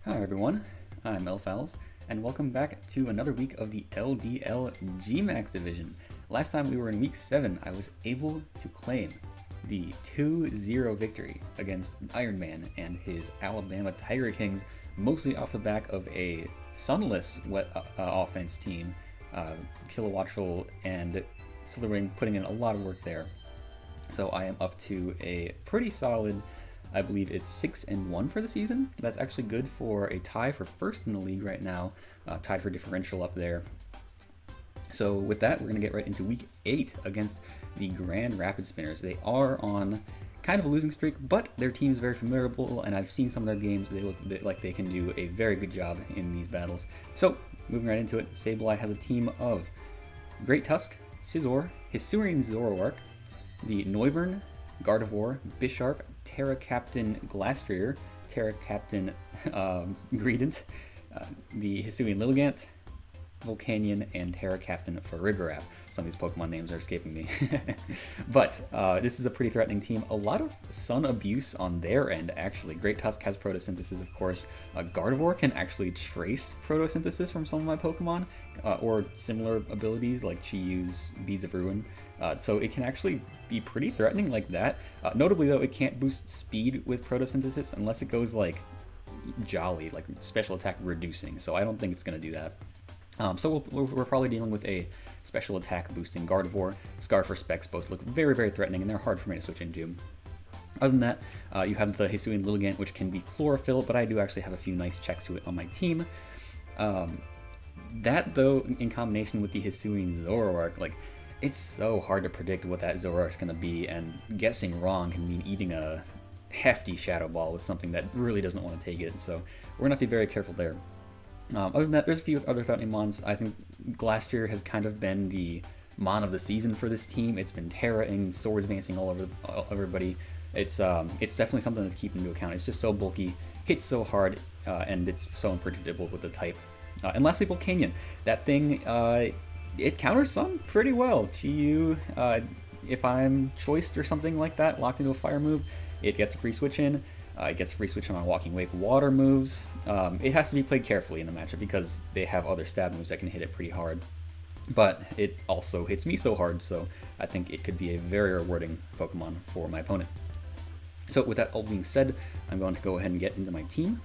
Hi everyone, I'm Elfowls, and welcome back to another week of the LDLG Max Division. Last time we were in week 7, I was able to claim the 2-0 victory against Iron Man and his Alabama Tiger Kings, mostly off the back of a sunless offense team, Kilowattrel and Slitherwing putting in a lot of work there. So I am up to a pretty solid, I believe it's 6-1 for the season. That's actually good for a tie for first in the league right now, tied for differential up there. So with that, we're going to get right into week 8 against the Grand Rapids Spinners. They are on kind of a losing streak, but their team is very formidable, and I've seen some of their games. They look like they can do a very good job in these battles. So moving right into it, Sableye has a team of Great Tusk, Scizor, Hisuian Zoroark, the Noivern, Gardevoir, Bisharp, Terra Captain Glastrier, Terra Captain Greedent, the Hisuian Lilligant, Volcanion, and Terra Captain Farigiraf. Some of these Pokemon names are escaping me. But this is a pretty threatening team. A lot of sun abuse on their end, actually. Great Tusk has Photosynthesis, of course. Gardevoir can actually trace Photosynthesis from some of my Pokemon, or similar abilities like Chiyu's Beads of Ruin. So it can actually be pretty threatening like that. Notably, though, it can't boost speed with Photosynthesis unless it goes like Jolly, like special attack reducing. So I don't think it's going to do that. So we're probably dealing with a special attack boosting Gardevoir. Scarf or Specs both look very, very threatening, and they're hard for me to switch into. Other than that, you have the Hisuian Lilligant, which can be Chlorophyll, but I do actually have a few nice checks to it on my team. That, though, in combination with the Hisuian Zoroark, like, it's so hard to predict what that Zoroark's going to be, and guessing wrong can mean eating a hefty Shadow Ball with something that really doesn't want to take it, so we're going to have to be very careful there. Other than that, there's a few other threatening mons. I think Glastrier has kind of been the mon of the season for this team. It's been terra-ing, swords dancing all over everybody. It's definitely something to keep into account. It's just so bulky, hits so hard, and it's so unpredictable with the type. And lastly, Volcanion. That thing, it counters sun pretty well. Chiyu, if I'm choiced or something like that, locked into a fire move, it gets a free switch in. It gets a free switch on my Walking Wake water moves. It has to be played carefully in the matchup because they have other stab moves that can hit it pretty hard. But it also hits me so hard, so I think it could be a very rewarding Pokemon for my opponent. So with that all being said, I'm going to go ahead and get into my team,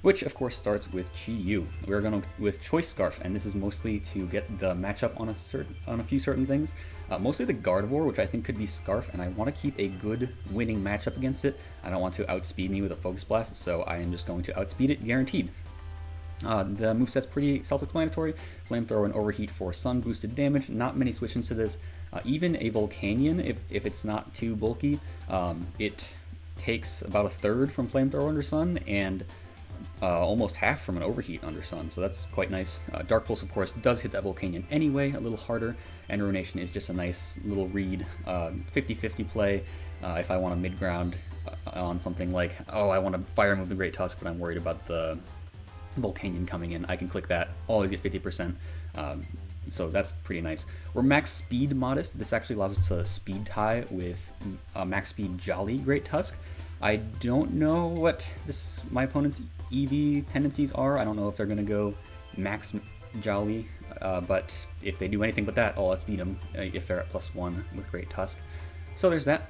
which of course starts with Chiyu. We're going to with Choice Scarf, and this is mostly to get the matchup on a few certain things. Mostly the Gardevoir, which I think could be Scarf, and I want to keep a good winning matchup against it. I don't want to outspeed me with a Focus Blast, so I am just going to outspeed it, guaranteed. The moveset's pretty self-explanatory. Flamethrower and Overheat for sun boosted damage. Not many switch-ins to this. Even a Volcanion, if it's not too bulky, it takes about a third from Flamethrower under sun, and almost half from an Overheat under sun, so that's quite nice. Dark Pulse, of course, does hit that Volcanion anyway, a little harder, and Ruination is just a nice little read, 50-50 play if I want a mid-ground on something like, oh, I want to Fire Move the Great Tusk, but I'm worried about the Volcanion coming in. I can click that, always get 50%, so that's pretty nice. We're max speed modest. This actually allows us to speed tie with max speed Jolly Great Tusk. I don't know what my opponent's EV tendencies are. I don't know if they're going to go max Jolly, but if they do anything but that, I'll outspeed them if they're at +1 with Great Tusk. So there's that.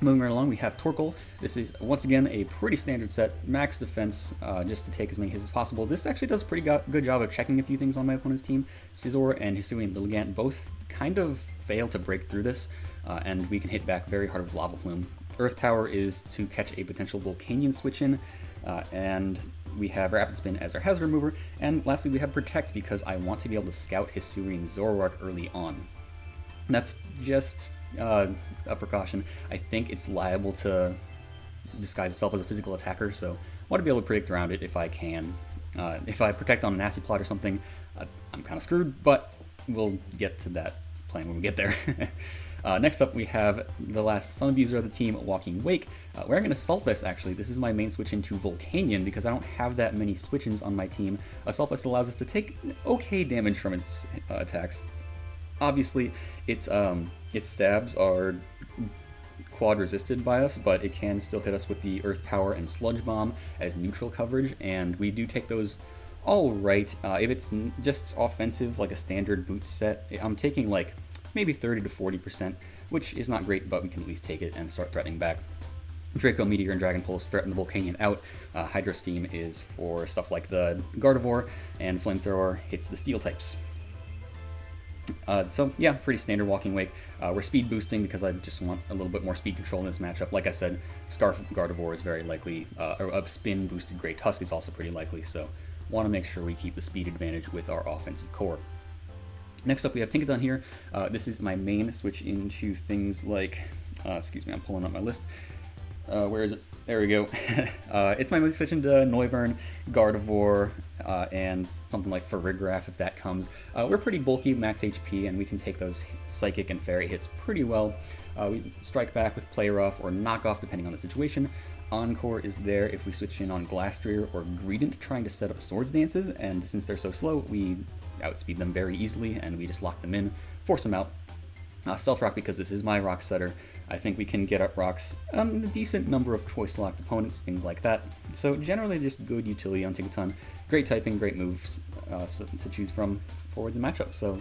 Moving right along, we have Torkoal. This is, once again, a pretty standard set. Max defense, just to take as many hits as possible. This actually does a pretty good job of checking a few things on my opponent's team. Scizor and Hisuian Lilligant both kind of fail to break through this, and we can hit back very hard with Lava Plume. Earth Power is to catch a potential Volcanion switch-in, and we have Rapid Spin as our hazard remover, and lastly we have Protect because I want to be able to scout Hisuian Zoroark early on. That's just a precaution. I think it's liable to disguise itself as a physical attacker, so I want to be able to predict around it if I can. If I Protect on a Nasty Plot or something, I'm kind of screwed, but we'll get to that plan when we get there. Next up, we have the last Sun Abuser of the team, Walking Wake. Wearing an Assault Vest, actually. This is my main switch into Volcanion because I don't have that many switch-ins on my team. Assault Vest allows us to take okay damage from its attacks. Obviously, its stabs are quad resisted by us, but it can still hit us with the Earth Power and Sludge Bomb as neutral coverage, and we do take those all right. If it's just offensive, like a standard boot set, I'm taking like maybe 30 to 40%, which is not great, but we can at least take it and start threatening back. Draco, Meteor, and Dragon Pulse threaten the Volcanion out. Hydro Steam is for stuff like the Gardevoir, and Flamethrower hits the Steel types. So yeah, pretty standard Walking Wake. We're speed boosting because I just want a little bit more speed control in this matchup. Like I said, Scarf Gardevoir is very likely, a spin boosted Great Tusk is also pretty likely, so want to make sure we keep the speed advantage with our offensive core. Next up we have Tinkaton here. This is my main switch into things like, excuse me, I'm pulling up my list. Where is it? There we go. It's my main switch into Noivern, Gardevoir, and something like Farigiraf if that comes. We're pretty bulky, max HP, and we can take those Psychic and Fairy hits pretty well. We strike back with Play Rough or Knock Off depending on the situation. Encore is there if we switch in on Glastrier or Greedent trying to set up Swords Dances, and since they're so slow, we outspeed them very easily and we just lock them in, force them out. Stealth Rock, because this is my rock setter, I think we can get up rocks a decent number of choice locked opponents, things like that. So generally just good utility on Tinkaton. Great typing, great moves to choose from for the matchup. So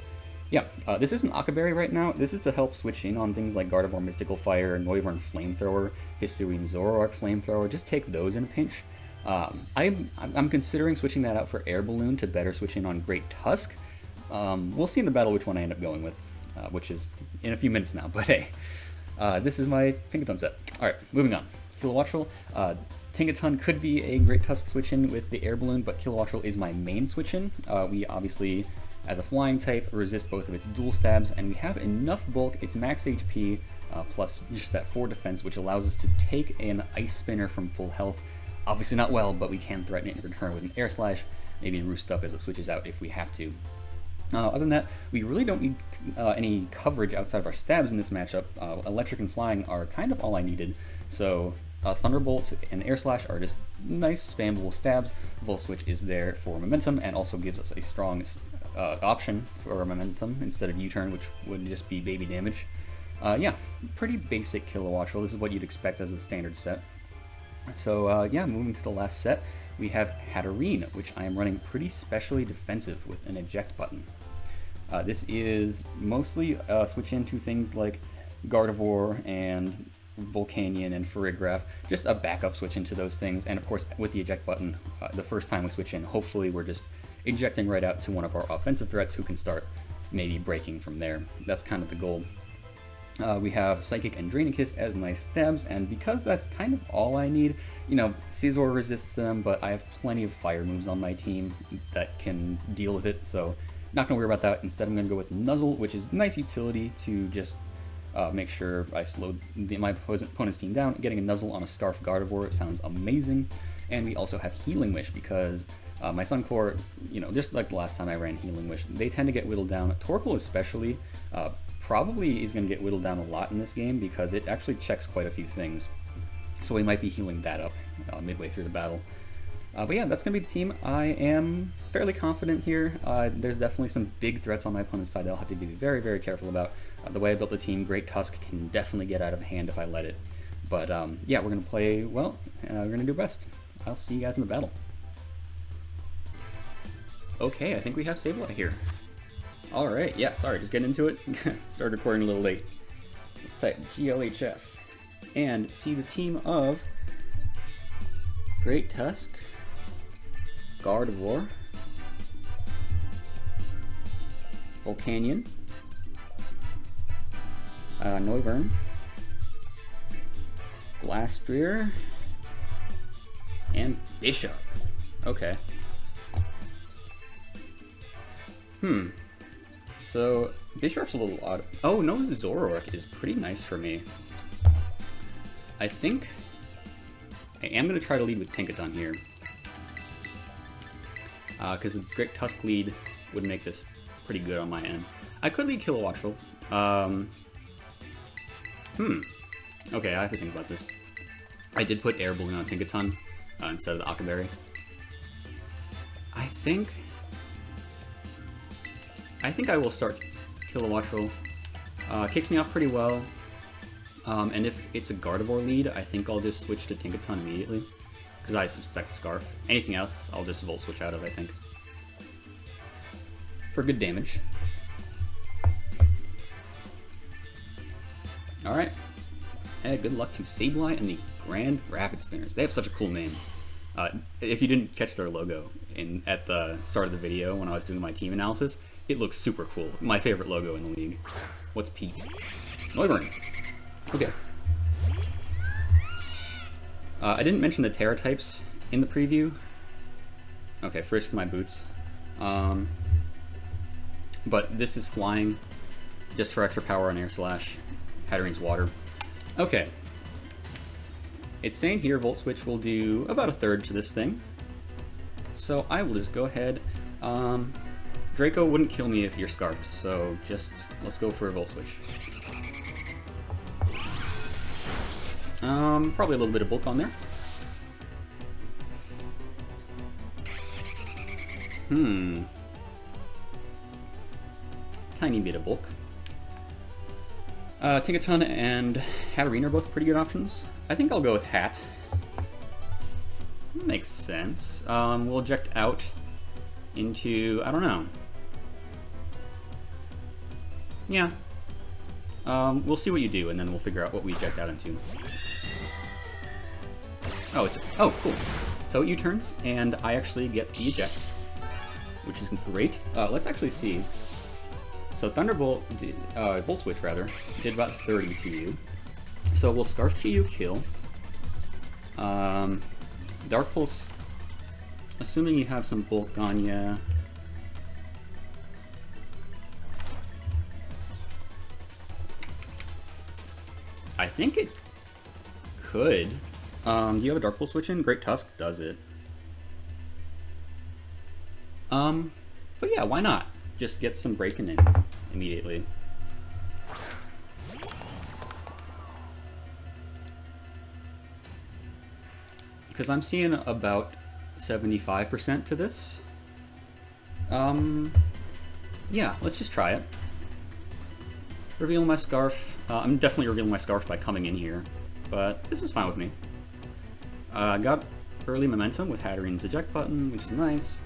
yeah, this isn't Akaberry right now. This is to help switch in on things like Gardevoir Mystical Fire, Noivern Flamethrower, Hisuian Zoroark Flamethrower. Just take those in a pinch. I'm considering switching that out for Air Balloon to better switch in on Great Tusk. We'll see in the battle which one I end up going with, which is in a few minutes now, but hey. This is my Tinkaton set. Alright, moving on. Kilowattrel. Tinkaton could be a Great Tusk switch-in with the Air Balloon, but Kilowattrel is my main switch-in. We obviously, as a flying type, resist both of its dual stabs, and we have enough bulk, its max HP, plus just that 4 defense, which allows us to take an Ice Spinner from full health. Obviously not well, but we can threaten it in return with an Air Slash, maybe Roost Up as it switches out if we have to. Other than that, we really don't need any coverage outside of our stabs in this matchup. Electric and Flying are kind of all I needed, so Thunderbolt and Air Slash are just nice spammable stabs. Volt Switch is there for momentum and also gives us a strong option for momentum instead of U-turn, which would just be baby damage. Yeah, pretty basic Kilowattrel. This is what you'd expect as a standard set. So yeah, moving to the last set, we have Hatterene, which I am running pretty specially defensive with an eject button. This is mostly switch into things like Gardevoir and Volcanion and Farigiraf, just a backup switch into those things, and of course with the eject button, the first time we switch in, hopefully we're just ejecting right out to one of our offensive threats who can start maybe breaking from there. That's kind of the goal. We have Psychic and Draining Kiss as nice stabs, and because that's kind of all I need, you know, Scizor resists them, but I have plenty of fire moves on my team that can deal with it, so not going to worry about that. Instead, I'm going to go with Nuzzle, which is nice utility to just make sure I slow my opponent's team down. Getting a Nuzzle on a Scarf Gardevoir sounds amazing. And we also have Healing Wish because my Suncore, you know, just like the last time I ran Healing Wish, they tend to get whittled down. Torkoal especially probably is going to get whittled down a lot in this game because it actually checks quite a few things. So we might be healing that up midway through the battle. But yeah, that's going to be the team. I am fairly confident here. There's definitely some big threats on my opponent's side that I'll have to be very, very careful about. The way I built the team, Great Tusk can definitely get out of hand if I let it. But yeah, we're going to play well, and we're going to do best. I'll see you guys in the battle. Okay, I think we have Sableye here. Alright, yeah, sorry, just getting into it. Started recording a little late. Let's type GLHF and see the team of Great Tusk, Gardevoir, Volcanion, Noivern, Glastrier, and Bishop. Okay. So, Bishop's a little odd. Oh, no, Zoroark is pretty nice for me. I think I am going to try to lead with Tinkaton here. Because the Great Tusk lead would make this pretty good on my end. I could lead Kilowattrel. Okay, I have to think about this. I did put Air Balloon on Tinkaton instead of the Akaberry. I think I will start Kilowattrel. Kicks me off pretty well. And if it's a Gardevoir lead, I think I'll just switch to Tinkaton immediately, because I suspect Scarf. Anything else, I'll just Volt Switch out of, I think. For good damage. Alright. Hey, good luck to Sableye and the Grand Rapid Spinners. They have such a cool name. If you didn't catch their logo at the start of the video when I was doing my team analysis, it looks super cool. My favorite logo in the league. What's Pete? Noivern. Okay. I didn't mention the Terra types in the preview. Okay, Frisk my boots. But this is flying, just for extra power on Air Slash. Hattering's water. Okay. It's saying here Volt Switch will do about a third to this thing. So I will just go ahead. Draco wouldn't kill me if you're Scarfed, so just let's go for a Volt Switch. Probably a little bit of bulk on there. Tiny bit of bulk. Tinkaton and Hatterene are both pretty good options. I think I'll go with Hat. Makes sense. We'll eject out into, I don't know. Yeah. We'll see what you do, and then we'll figure out what we eject out into. Oh, cool. So it U-turns, and I actually get the eject, which is great. Let's actually see. So Thunderbolt, Volt Switch rather, did about 30 to you. So we'll Scarf to you, kill. Dark Pulse, assuming you have some bulk on ya. I think it could. Do you have a Dark Pulse switch in? Great Tusk does it. But yeah, why not? Just get some breaking in immediately. Because I'm seeing about 75% to this. Yeah, let's just try it. Reveal my Scarf. I'm definitely revealing my Scarf by coming in here, but this is fine with me. Got early momentum with Hatterene's eject button, which is nice.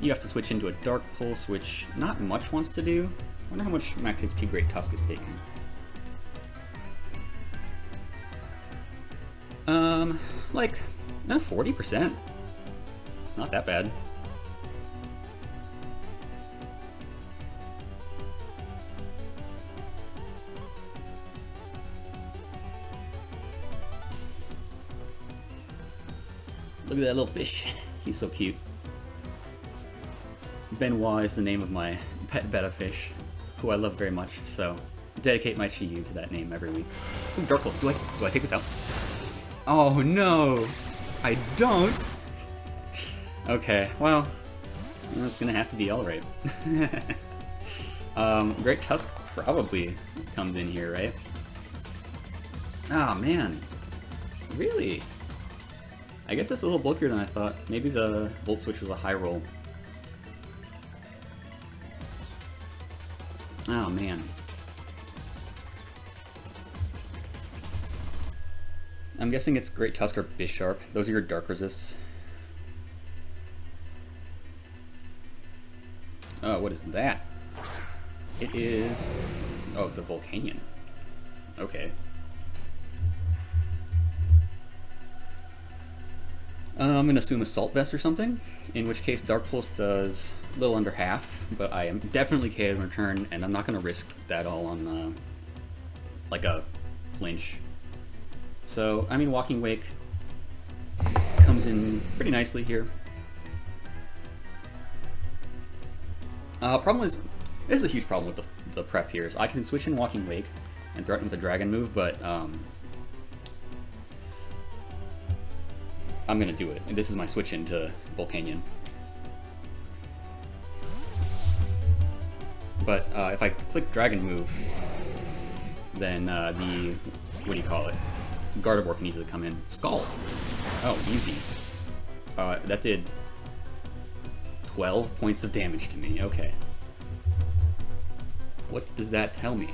You have to switch into a Dark Pulse, which not much wants to do. I wonder how much max HP Great Tusk is taking. Like, 40%. It's not that bad. Look at that little fish. He's so cute. Benoit is the name of my pet betta fish, who I love very much, so dedicate my Chi-Yu to that name every week. Ooh, Dark Pulse. Do I take this out? Oh no! I don't! Okay, well, that's gonna have to be alright. Great Tusk probably comes in here, right? Oh man. Really? I guess it's a little bulkier than I thought. Maybe the Volt Switch was a high roll. Oh man. I'm guessing it's Great Tusk or Bisharp. Those are your dark resists. Oh, what is that? It is... oh, the Volcanion. Okay. I'm gonna assume Assault Vest or something, in which case Dark Pulse does a little under half, but I am definitely KO'd in return, and I'm not gonna risk that all on, like a flinch. So, I mean, Walking Wake comes in pretty nicely here. Problem is, this is a huge problem with the prep here, is I can switch in Walking Wake and threaten with a Dragon move, but, I'm gonna do it, and this is my switch into Volcanion. But if I click Dragon move, then the, what do you call it? Gardevoir can easily come in. Skull! Oh, easy. That did 12 points of damage to me, okay. What does that tell me?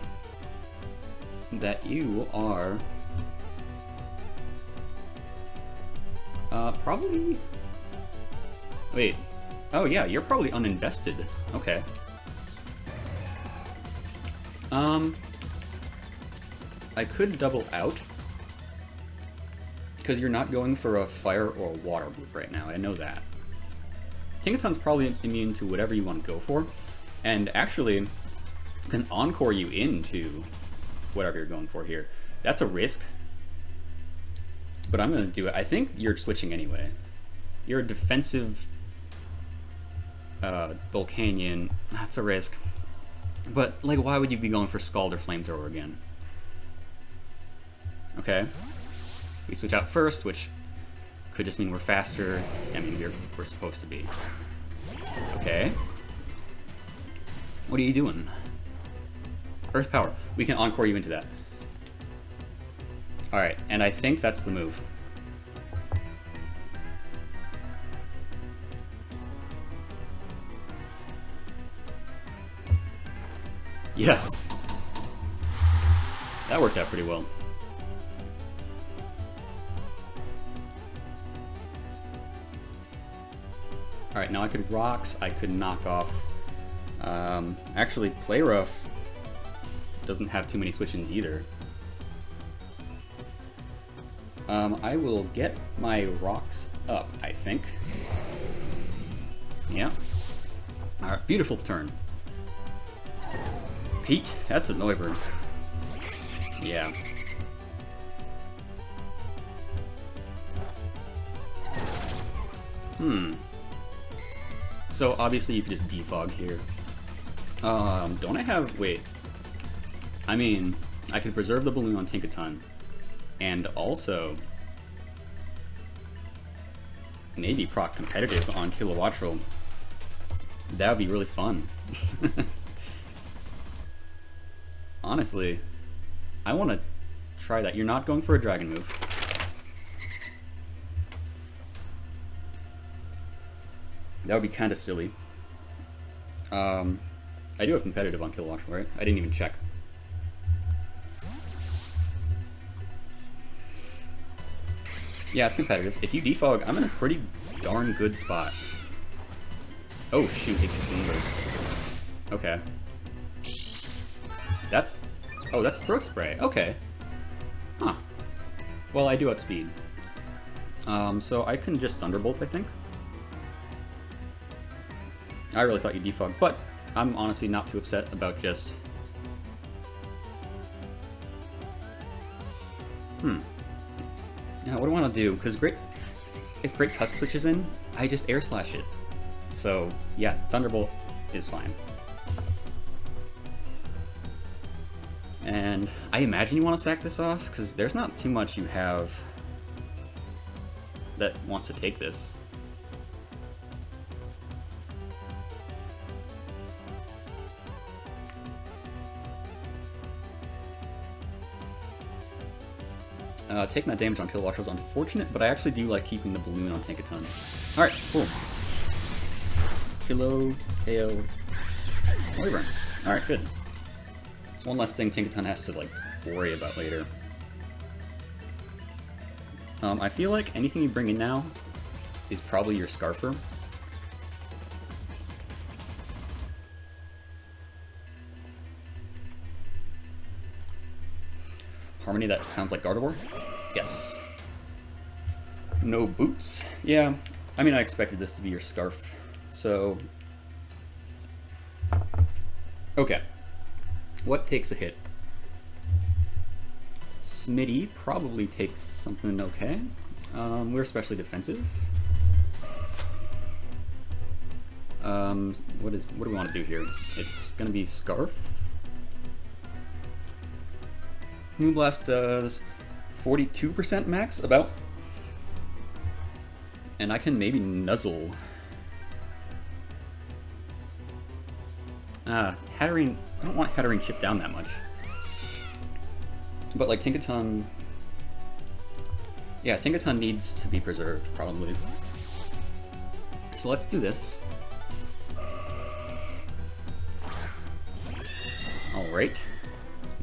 that you are probably... Wait. Oh yeah, you're probably uninvested. Okay. I could double out, because you're not going for a fire or a water move right now, I know that. Tinkaton's probably immune to whatever you want to go for, and actually can encore you into whatever you're going for here. That's a risk, but I'm going to do it. I think you're switching anyway. You're a defensive Volcanion. That's a risk. But, like, why would you be going for Scald or Flamethrower again? Okay. We switch out first, which could just mean we're faster. I mean, we're supposed to be. Okay. What are you doing? Earth Power. We can encore you into that. Alright, and I think that's the move. Yes! That worked out pretty well. Alright, now I could Rocks, I could knock off... actually, Play Rough doesn't have too many switch-ins either. I will get my Rocks up, I think. Yeah. Alright, beautiful turn. Pete, that's a Noivern. Yeah. So obviously you could just defog here. Don't I have... Wait. I mean, I could preserve the balloon on Tinkaton. And also... maybe proc competitive on Kilowattrel. That would be really fun. Honestly, I want to try that. You're not going for a dragon move. That would be kind of silly. I do have competitive on Kilowattrel, right? I didn't even check. Yeah, it's competitive. If you defog, I'm in a pretty darn good spot. Oh shoot, it's Burst. Okay. That's... oh, that's Throat Spray. Okay. Huh. Well, I do outspeed. So I can just Thunderbolt, I think. I really thought you defogged, but I'm honestly not too upset about just... Now, what do I want to do? Because if Great Tusk switches in, I just Air Slash it. So, yeah, Thunderbolt is fine. And I imagine you want to sack this off, because there's not too much you have that wants to take this. Taking that damage on Kilowattrel is unfortunate, but I actually do like keeping the balloon on Tinkaton. Alright, cool. Kilo, KO, Wyvern. Alright, good. It's one less thing Tinkaton has to, like, worry about later. I feel like anything you bring in now is probably your Scarfer. Harmony, that sounds like Gardevoir? Yes. No boots? Yeah, I mean, I expected this to be your Scarf, so... okay. What takes a hit? Smitty probably takes something okay. We're especially defensive. What do we want to do here? It's gonna be Scarf. Moonblast does 42% max, about. And I can maybe Nuzzle. Hatterene, I don't want Hatterene chipped down that much. But like Tinkaton... yeah, Tinkaton needs to be preserved, probably. So let's do this. Alright.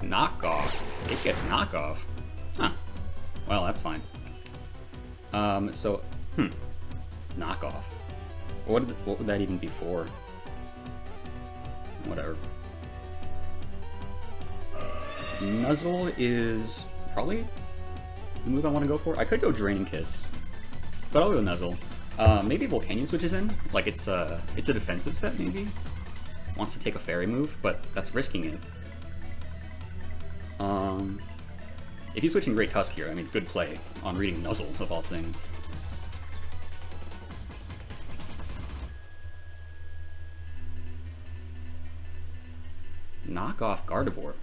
Knockoff. It gets knockoff. Huh. Well, that's fine. Knockoff. What would that even be for? Whatever. Nuzzle is probably the move I want to go for. I could go Draining Kiss, but I'll go Nuzzle. Maybe Volcanion switches in. Like it's a defensive set maybe. Wants to take a fairy move, but that's risking it. If he's switching Great Tusk here, I mean, good play on reading Nuzzle of all things. Knock off Gardevoir.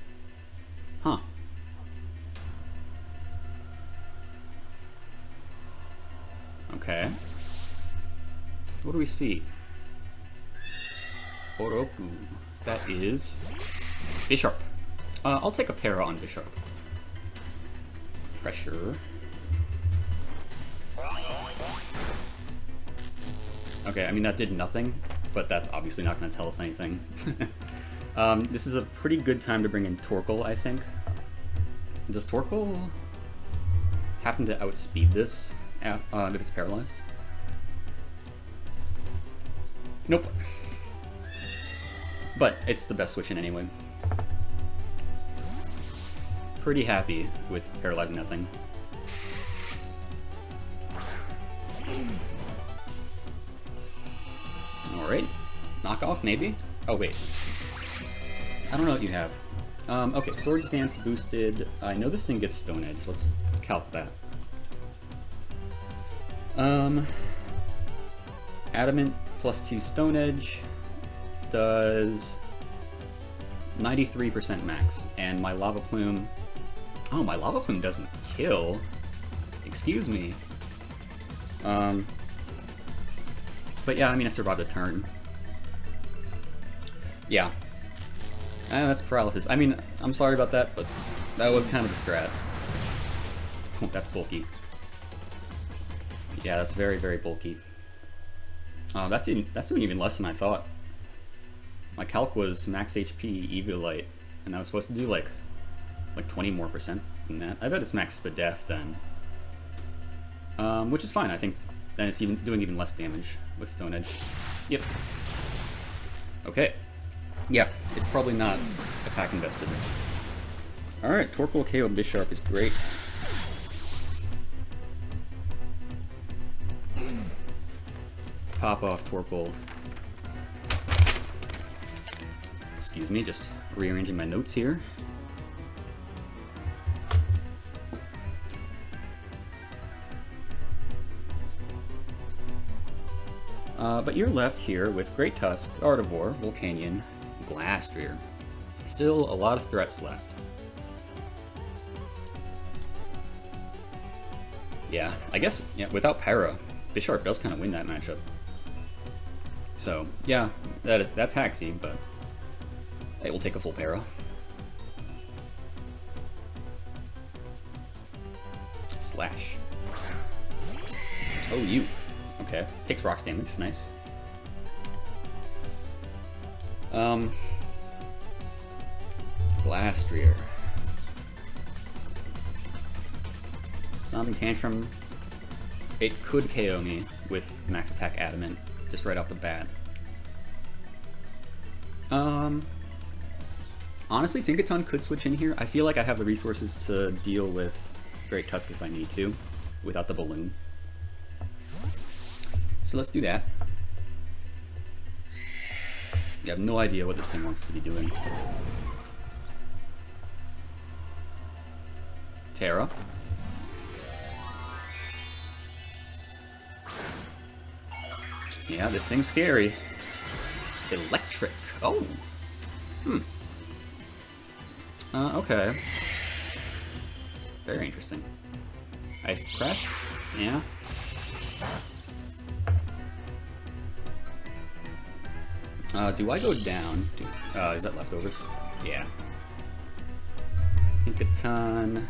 Huh. Okay. What do we see? Oroku. That is Bisharp. I'll take a Para on Bisharp. Pressure. Okay, I mean that did nothing, but that's obviously not going to tell us anything. This is a pretty good time to bring in Torkoal, I think. Does Torkoal happen to outspeed this if it's paralyzed? Nope. But it's the best switch in anyway. Pretty happy with paralyzing that thing. Alright. Knock off, maybe? Oh, wait. I don't know what you have. Okay, Swords Dance boosted. I know this thing gets Stone Edge. Let's calc that. Adamant +2 Stone Edge does 93% max, and my Lava Plume... Oh, my Lava Plume doesn't kill. Excuse me. But yeah, I mean, I survived a turn. Yeah. That's paralysis. I mean, I'm sorry about that, but that was kind of the strat. Oh, that's bulky. Yeah, that's very, very bulky. That's doing even less than I thought. My calc was max HP Eviolite, and I was supposed to do like 20% more than that. I bet it's max Spadef then. Which is fine, I think. Then it's even doing even less damage with Stone Edge. Yep. Okay. Yeah, it's probably not attack invested. Alright, Torkoal KO Bisharp is great. Pop off Torkoal. Excuse me, just rearranging my notes here. But you're left here with Great Tusk, Gardevoir, Volcanion, Glastrier. Still a lot of threats left. Yeah, I guess without Para, Bisharp does kind of win that matchup. So yeah, that's Haxy, but it will take a full Para. Slash. Oh, you. Okay, takes rocks damage, nice. Glastrier. Stomping Tantrum. It could KO me with max attack Adamant, just right off the bat. Honestly, Tinkaton could switch in here. I feel like I have the resources to deal with Great Tusk if I need to, without the balloon. So let's do that. I have no idea what this thing wants to be doing. Terra. Yeah, this thing's scary. Electric. Oh. Okay. Very interesting. Ice Crash. Yeah. Do I go down? Is that leftovers? Yeah. Tinkaton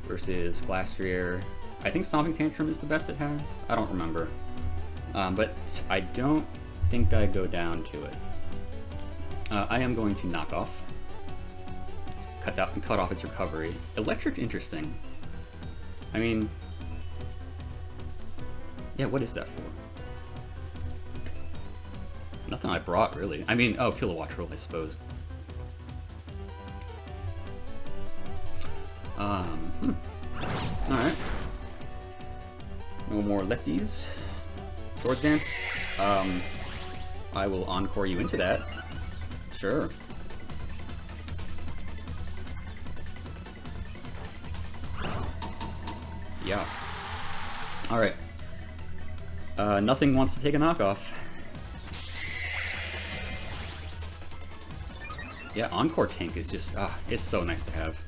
versus Glastrier. I think Stomping Tantrum is the best it has. I don't remember. But I don't think I go down to it. I am going to knock off cut off its recovery. Electric's interesting. I mean, yeah, what is that for? Nothing I brought, really. I mean, oh, Kilowatt Roll, I suppose. Alright. No more lefties. Swords Dance. I will encore you into that. Sure. Yeah. Alright. Nothing wants to take a knockoff. Yeah, Encore Tank is just, it's so nice to have.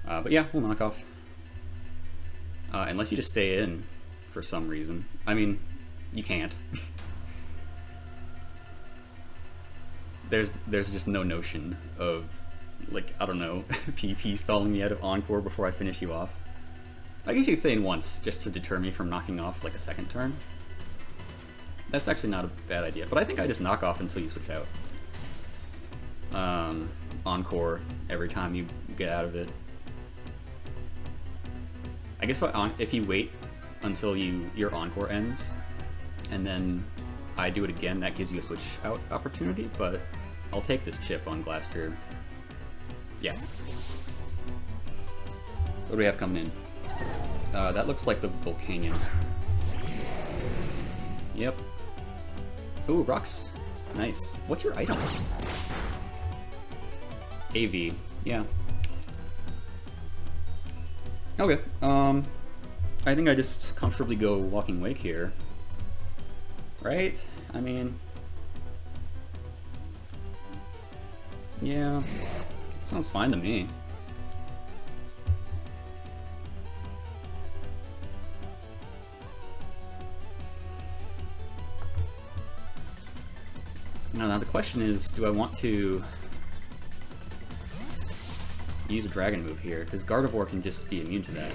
But yeah, we'll knock off. Unless you just stay in for some reason. I mean, you can't. There's just no notion of, like, I don't know, PP stalling me out of Encore before I finish you off. I guess you could stay in once, just to deter me from knocking off, like, a second turn. That's actually not a bad idea, but I think I just knock off until you switch out. Encore every time you get out of it. I guess if you wait until your Encore ends, and then I do it again, that gives you a switch out opportunity, but I'll take this chip on Glastrier. Yeah. What do we have coming in? That looks like the Volcanion. Yep. Ooh, rocks. Nice. What's your item? AV. Yeah. Okay. I think I just comfortably go Walking Wake here. Right? I mean... yeah. It sounds fine to me. Now the question is, do I want to use a dragon move here? Because Gardevoir can just be immune to that.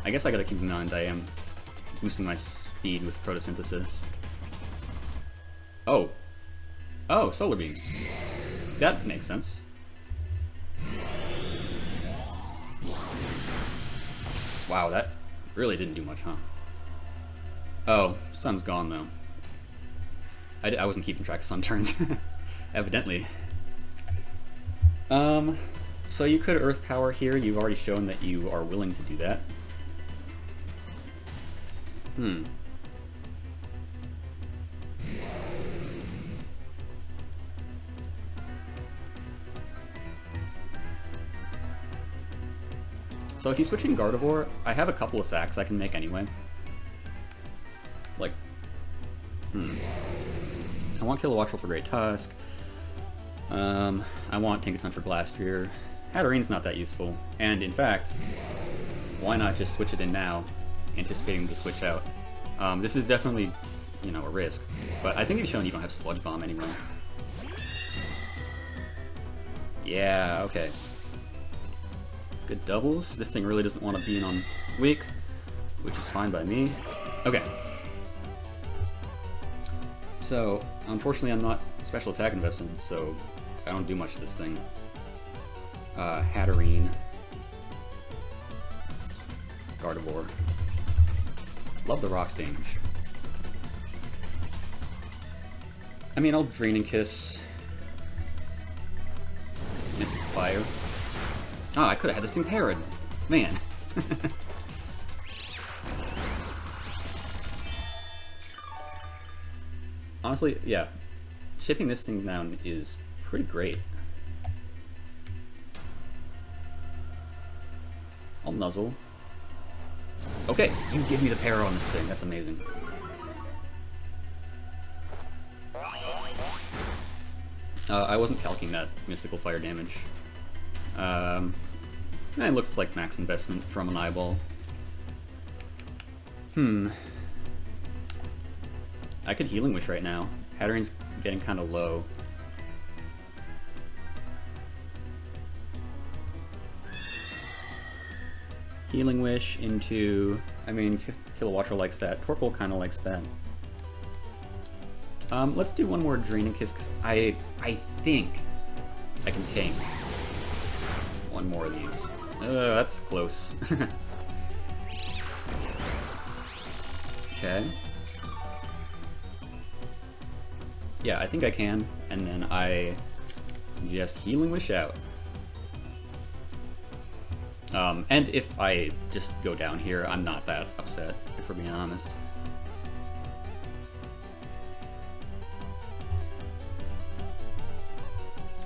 I guess I gotta keep in mind I am boosting my speed with photosynthesis. Oh. Oh, Solar Beam. That makes sense. Wow, that really didn't do much, huh? Oh, Sun's gone though. I wasn't keeping track of Sun turns, evidently. So you could Earth Power here. You've already shown that you are willing to do that. So if you switch in Gardevoir, I have a couple of sacks I can make anyway. Like, I want Kilowatt Roll for Great Tusk. I want Tinkaton for Glastrier. Hatterene's not that useful. And in fact, why not just switch it in now, anticipating the switch out? This is definitely, you know, a risk. But I think you've shown you don't have Sludge Bomb anyway. Yeah, okay. Good doubles. This thing really doesn't want to be in on weak, which is fine by me. Okay. So, unfortunately I'm not special attack invested, so I don't do much of this thing. Hatterene. Gardevoir. Love the Rock Stage. I mean, I'll Drain and Kiss. Mystic Fire. Oh, I could have had this thing parried. Man. Honestly, yeah. Shipping this thing down is pretty great. I'll Nuzzle. Okay, you give me the parry on this thing. That's amazing. I wasn't calcing that Mystical Fire damage. It looks like max investment from an eyeball. I could Healing Wish right now. Hatterene's getting kind of low. Healing Wish into... I mean, Kilowatt Roll likes that. Torkoal kind of likes that. Let's do one more Draining Kiss, because I think I can tank one more of these. That's close. Okay. Yeah, I think I can, and then I just Healing Wish out. And if I just go down here, I'm not that upset, if we're being honest.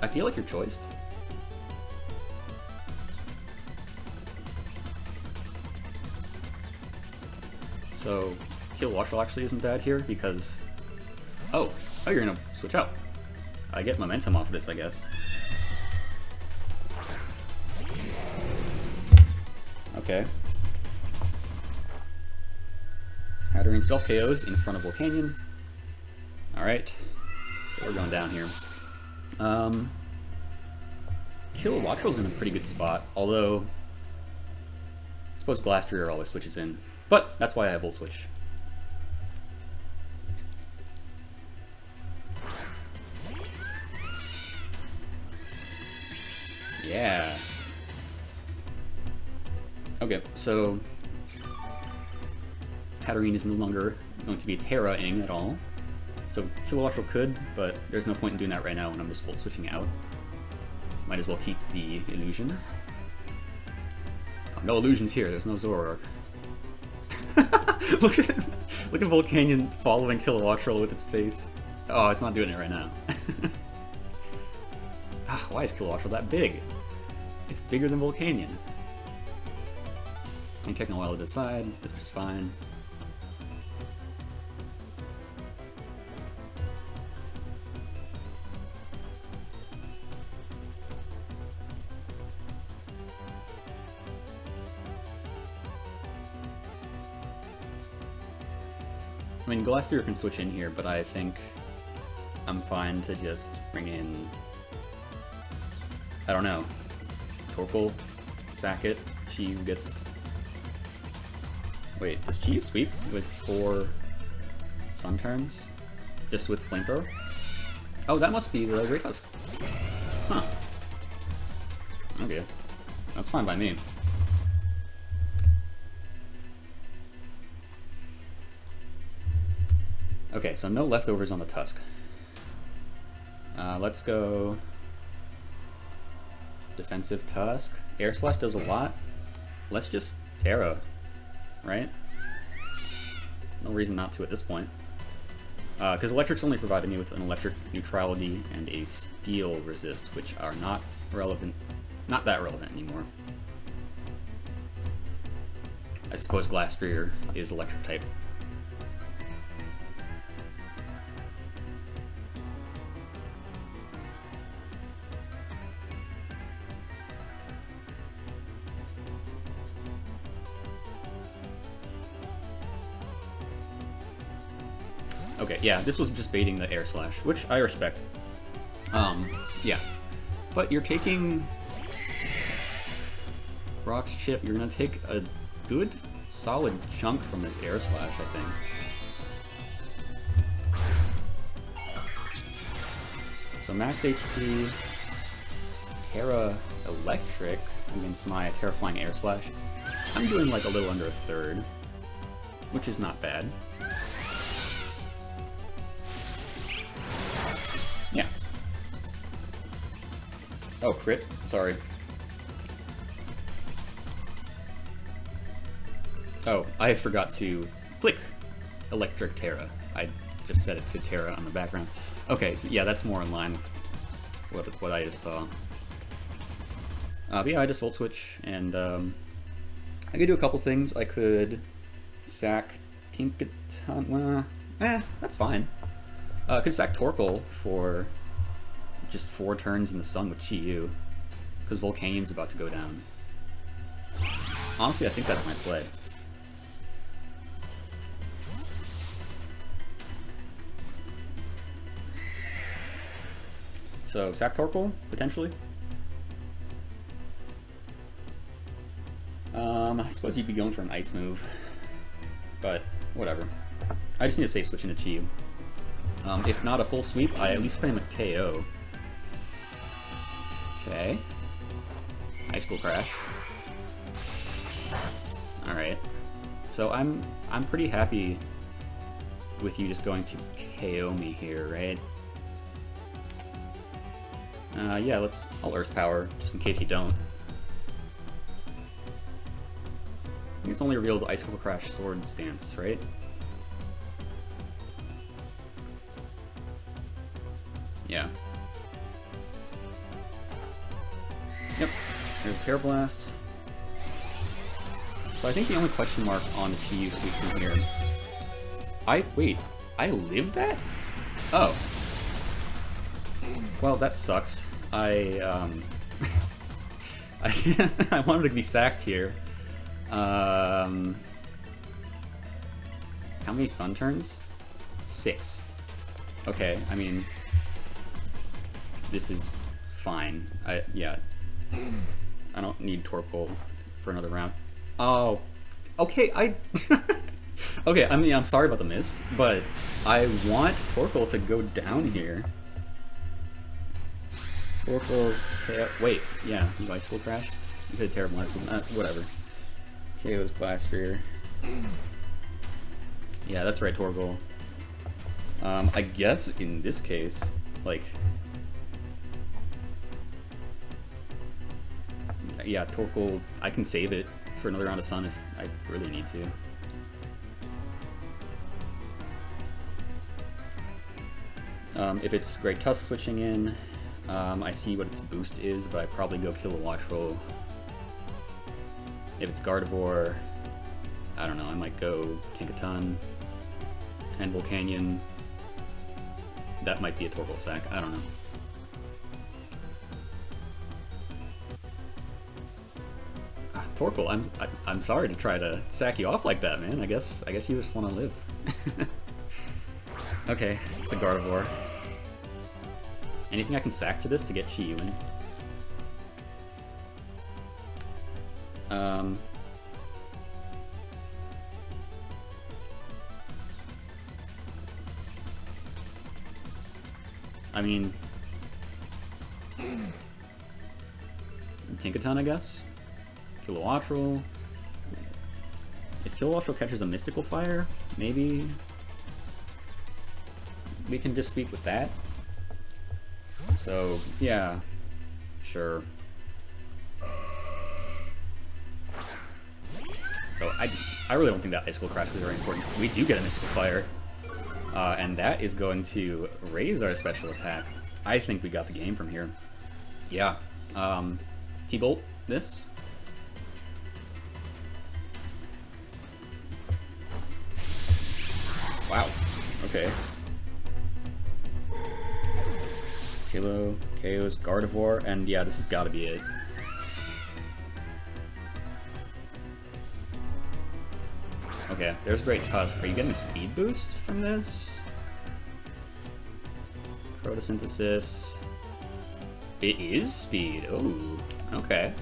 I feel like you're choiced. So, Kill Watchel actually isn't bad here because... Oh, you're gonna switch out. I get momentum off of this, I guess. Okay. Hatterene self KOs in front of Volcanion. Alright. So we're going down here. Kill Watchel's in a pretty good spot, although I suppose Glastrier always switches in. But that's why I have Volt Switch. Yeah. Okay, so Hatterene is no longer going to be Terra-ing at all. So Kilowattrel could, but there's no point in doing that right now when I'm just Volt Switching out. Might as well keep the illusion. Oh, no illusions here, there's no Zoroark. Look at Volcanion following Kilowattrel with its face. Oh, it's not doing it right now. Why is Kilowattrel that big? It's bigger than Volcanion. I'm taking a while to decide, but it's fine. I mean, Glastrier can switch in here, but I think I'm fine to just bring in, I don't know, Torkoal, sack it, Chi gets... Wait, does Chi sweep with 4 Sun turns? Just with Flamethrower? Oh, that must be the Great Husk. Huh. Okay. That's fine by me. Okay, so no leftovers on the Tusk. Let's go defensive Tusk. Air Slash does a lot. Let's just Terra, right? No reason not to at this point. Because Electric's only provided me with an Electric Neutrality and a Steel Resist, which are not relevant, not that relevant anymore. I suppose Glastrier is Electric type. Okay, yeah, this was just baiting the Air Slash, which I respect. Yeah. But you're taking Rock's Chip, you're gonna take a good, solid chunk from this Air Slash, I think. So max HP, Terra Electric against my Terraflying Air Slash. I'm doing like a little under a third, which is not bad. Yeah. Oh, crit? Sorry. Oh, I forgot to click Electric Terra. I just set it to Terra on the background. Okay, so yeah, that's more in line with what I just saw. But yeah, I just Volt Switch, and I could do a couple things. I could sack Tinkaton. That's fine. I could sack Torkoal for just 4 turns in the sun with Chi-Yu, because Volcanion's about to go down. Honestly, I think that's my play. So, sack Torkoal, potentially. I suppose you'd be going for an ice move, but whatever. I just need to safe switch into Chi-Yu. If not a full sweep, I at least put him at KO. Okay. Icicle Crash. Alright. So I'm pretty happy with you just going to KO me here, right? Yeah, I'll Earth Power, just in case you don't. I think it's only revealed Icicle Crash Sword stance, right? Yeah. Yep, there's a Terra Blast. So I think the only question mark on the Chi sweep from here... Wait, I lived that? Oh. Well, that sucks. I wanted to be sacked here. How many Sun turns? 6. Okay, I mean... This is fine. Yeah. I don't need Torkoal for another round. Oh, okay, okay, I mean, I'm sorry about the miss, but I want Torkoal to go down here. Torkoal, wait, yeah, you Icicle Crash? You said terrible lesson, whatever. KO's Glass Sphere. Yeah, that's right, Torkoal. I guess in this case, like... Yeah, Torkoal, I can save it for another round of Sun if I really need to. If it's Great Tusk switching in, I see what its boost is, but I probably go Kilowattrel. If it's Gardevoir, I don't know, I might go Tinkaton and Volcanion. That might be a Torkoal sack, I don't know. Torkoal, I'm sorry to try to sack you off like that, man. I guess you just want to live. Okay, it's the Gardevoir. Anything I can sack to this to get Chi in? I mean... Tinkaton, I guess? Kilowattrel. If Kilowattrel catches a Mystical Fire, maybe we can just sweep with that. So, yeah, sure. So I really don't think that Icicle Crash was very important. We do get a Mystical Fire, and that is going to raise our special attack. I think we got the game from here. Yeah. T-Bolt this. Wow. Okay. Kilo, KO's Gardevoir, and yeah, this has got to be it. Okay, there's Great Tusk. Are you getting a speed boost from this? Photosynthesis. It is speed. Oh, okay.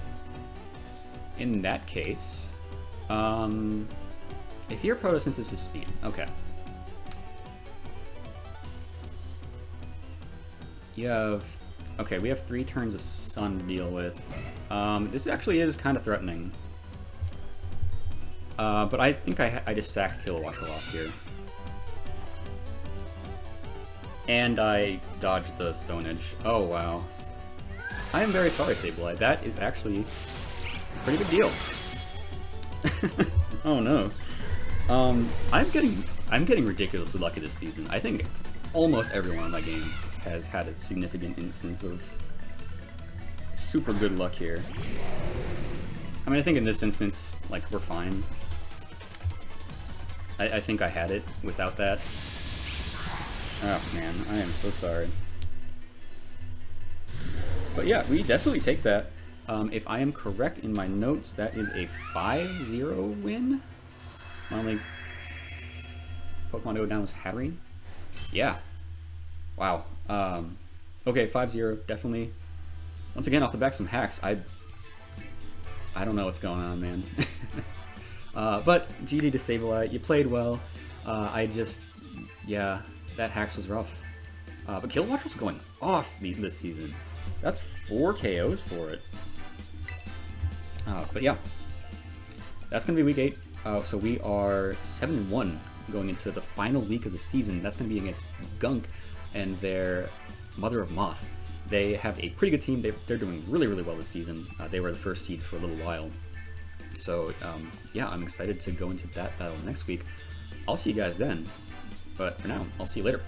In that case, if your photosynthesis is speed, okay. You have... Okay, we have 3 turns of Sun to deal with. This actually is kind of threatening. But I think I just sacked Kilowattrel off here. And I dodged the Stone Edge. Oh, wow. I am very sorry, Sableye. That is actually a pretty big deal. Oh, no. I'm getting ridiculously lucky this season. I think almost every one of my games has had a significant instance of super good luck here. I mean, I think in this instance, like, we're fine. I think I had it without that. Oh man, I am so sorry. But yeah, we definitely take that. If I am correct in my notes, that is a 5-0 win. My only Pokemon to go down was Hatterene. Yeah. Wow. Okay, 5-0, definitely. Once again, off the back, some hacks. I don't know what's going on, man. But GD to Sableye, you played well. Yeah, That Hax was rough. But Kill Watch was going off this season. That's 4 KOs for it. But yeah, that's going to be week 8. So we are 7-1 going into the final week of the season. That's going to be against Gunk and their Mother of Moth. They have a pretty good team. They're doing really, really well this season. They were the first seed for a little while. So yeah, I'm excited to go into that battle next week. I'll see you guys then. But for now, I'll see you later.